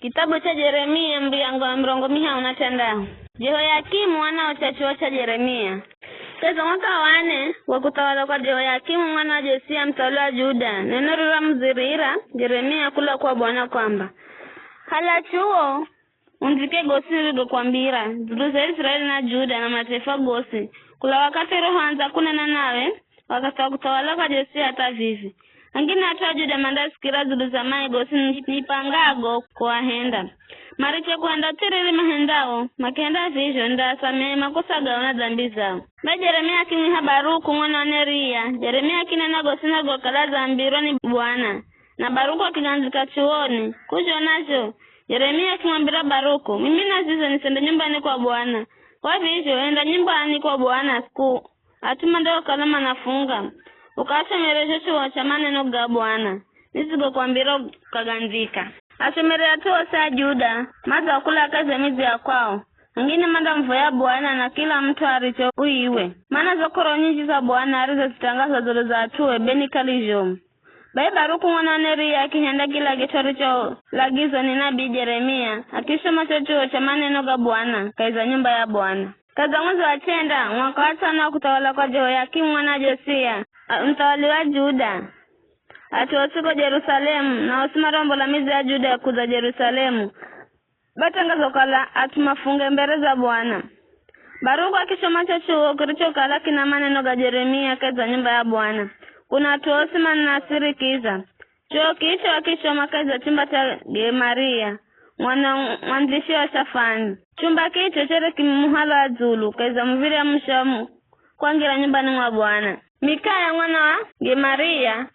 Kitabu cha Yeremia mliango wa mrongo miha unatendao. Jehoyakimu mwana wa chuo cha Yeremia. Keza mwaka wa 4 wa kutawala kwa Jehoyakimu mwana wa Josia mtawala wa Juda. Neno la mzirira Yeremia kula kwa Bwana kwamba hala chuo undike gosi rudo kwambira zulu za Israeli na Juda na mataifa gosi kula wakati roho anza kunena nawe wakati wa kutawala kwa Josia hata vivi. Angina atoa Juda manda sikira zulu za mai gosi nipangago kwa henda. Mariche kuenda tiriri mahendao, makenda visho nda samee makosa gaona dhambi zao. Ba Yeremia kini Baruku mwana wa Neria, Yeremia kinena gosina gokala zambironi Bwana. Na Baruku akiganzika chuoni, kujo nacho, Yeremia kimwambira Baruku, mimi nazizo nisende nyumbani kwa Bwana. Kwa visho, enda nyumbani kwa Bwana siku, atuma ndao kalama nafunga. Ukaacha meresho chuo cha maneno ga Bwana, nisigo kuambira kaganzika. Asumere atuwa saa Juda, maza wakula kazi mizi ya kwao. Ngine manda mvoya Bwana na kila mtu aricho uiwe. Mana zokoro nyingi za Bwana arizo zitangaza zolo za atuwe beni kalijomu. Bai Baruku mwana Neria akinyanda kila gitoricho lagizo ni nabii Yeremia. Akisoma chuo cha maneno ga Bwana, kaiza nyumba ya Bwana. Kaza mwanzo wa 9 mwaka wa 5 kutawala kwa Jehoyakimu mwana Josia, mtawali wa Juda. Atuosiko Jerusalemu na osimarombo la mizi ya Juda ya kuza Jerusalemu. Batangazo kala atumafunge mbere za Bwana. Baruku akisoma chuo kilicho kala kina maneno ga Yeremia kaza nyumba ya Bwana. Kuna atuosima na sirikiza. Chuo kicho akisoma kaza chumba cha Gemaria, mwandishi wa Shafani. Chumba kicho chere kimuhala wa Zulu kaza mviri ya mshamu kwangira nyumbani mwa Bwana. Mikaya mwana wa Gemaria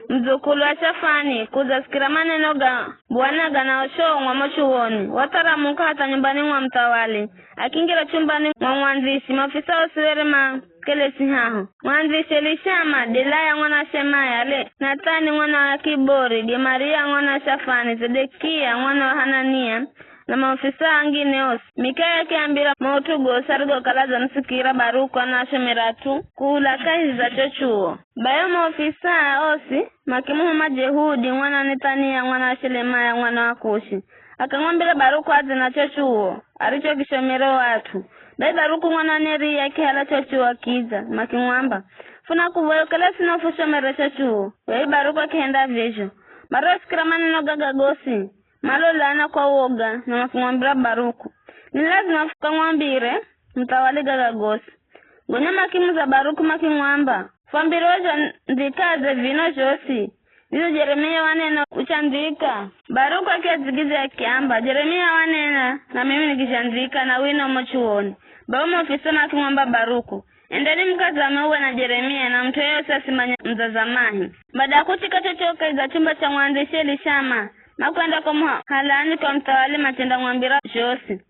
mzukulu wa Shafani kuza sikira maneno ga Bwana gana oshongwa mochuoni. Wataramuka hata nyumbani mwa mtawali. Akingira chumbani mwa mwanzishi maafisa wasiwere makelesi haho. Mwanzishi Elishama, Delaya mwana Shemaya, Nathani mwana wa Kibori, Gemaria mwana Shafani, Zedekia mwana wa Hanania na maafisa wengine osi. Mikaya kiambira mautugo sargo kalaza msikira Baruku anashemeratu kula kazi za chochuo. Bayo maafisa osi makimuhu Majehudi mwana Nethania mwana Shelemaya mwana wa Kushi. Akamwambira Baruku aze na chochuo aricho kishomero watu. Bayo Baruku mwana Neria kihala chochuo kiza makimwamba funa kuvoyo kala sina ufushomero chochuo. Bayo Baruku akienda visho Baruku sikira maneno gagagosi malo lana kwa uoga na makimwambira Baruku ni lazima fukamwambire mtawali gagagosi. Gonya makimu za Baruku makimwamba fambiroja ndikaze vino josi nizo Yeremia wanena uchandika. Baruku akiazigiza ya kiamba Yeremia wanena na mimi nikishandika na wino mochuoni. Bauma ofisa makimwamba Baruku endeni mkazame uwe na Yeremia na mtu yeyote asimanya mzazamahi. Baada kuchika chochoka iza chumba cha mwandishi Elishama makwenda kwa halani kwa mtawali matenda mwambira josi.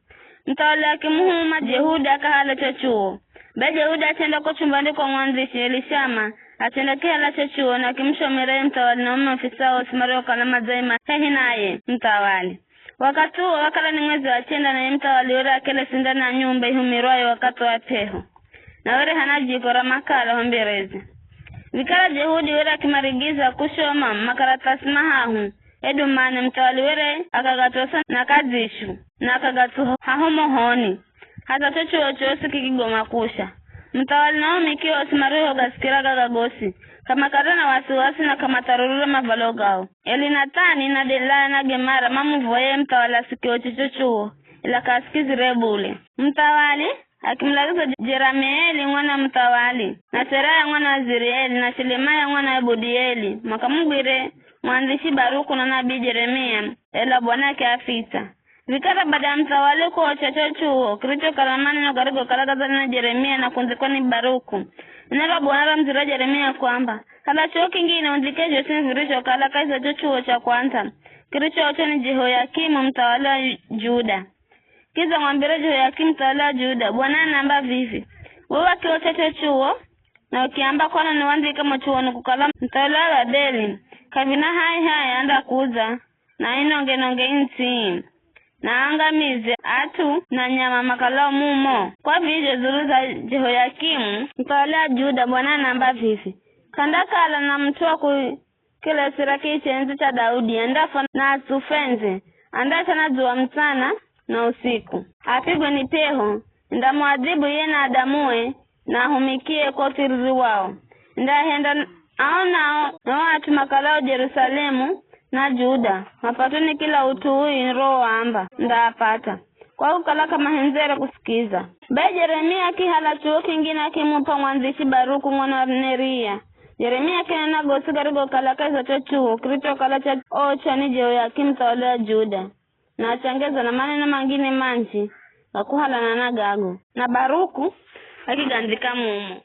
Mtawali akimuhu Majehudi akahala chochuo. Baada Yehudi atenda kwa chumbani kwa mwandishi Elishama atenda kihala chochuo na kimshomere mtawali na maafisa wa Samaria kalama zaima hehi naye mtawali. Wakati huo wakala ni mwezi wa 9 na mtawali yule akele sinda na nyumba ihumirwayo wakati wa teho. Na wale hanajiko ra makala hombirezi. Vikala Yehudi yule akimarigiza kushoma makaratasi mahahu. Edumane mtawali were akagatosa na kazishu na akagatu hahomohoni hata chochuo chose kikigoma kusha. Mtawali nao mikio osimaruho gasikira gagagosi kama karana wasiwasi na kama tarurura mavalogao. Elinathani na Delaya na Gemara mamuvoye mtawala sikio chochuo ila kasikizi rebule. Mtawali akimlagiza Jeramieli mwana mtawali na Seraya mwana Azirieli na Shelemaya mwana Ebudieli makamugwire mwandishi Baruku na nabii Yeremia ela Bwana kiafisa. Vikara baada mtawali kwa chochuo kilicho kalamani na garigo kalagaza na Yeremia na kunzikoni Baruku. Neno Bwana mzira Yeremia kwamba kala chuo kingine undikejo sinzirisho kala kaisa chochuo cha kwanza kilicho ocho ni Jehoyakimu mtawali wa Juda. Kiza mwambira Jehoyakimu mtawali wa Juda Bwana namba vivi wewe kiocha chochuo na ukiamba kwa ni wandika mochuo kukala mtawali wa Babeli kavina hai anda kuza na inonge insi na angamize atu na nyama makalao mumo. Kwa vile zuru za Jehoyakimu mtawali wa Juda Bwana namba vivi kandakala na mtua kile siraki chenzi cha Daudi endafa na asufenze andacha na jua mchana na usiku. Apigwe ni peho, ndamuadhibu ye na adamue, na humikie kwa utirizi wao. Ndahenda aona na watu makalao Jerusalemu na Juda, mapatuni kila utuui roho amba, ndapata. Kwa ukalaka mahenzere kusikiza. Bae Yeremia kihala chuo kingine kimupa mwanzishi Baruku mwana wa Neria. Yeremia kena gosi garigo kalaka zote chuo, krito kalacha ocha ni Jehoyakimu tawala Juda. Na achangeza na maneno mangine manchi, wakuhala na nagago. Na Baruku, hakigandika mumu.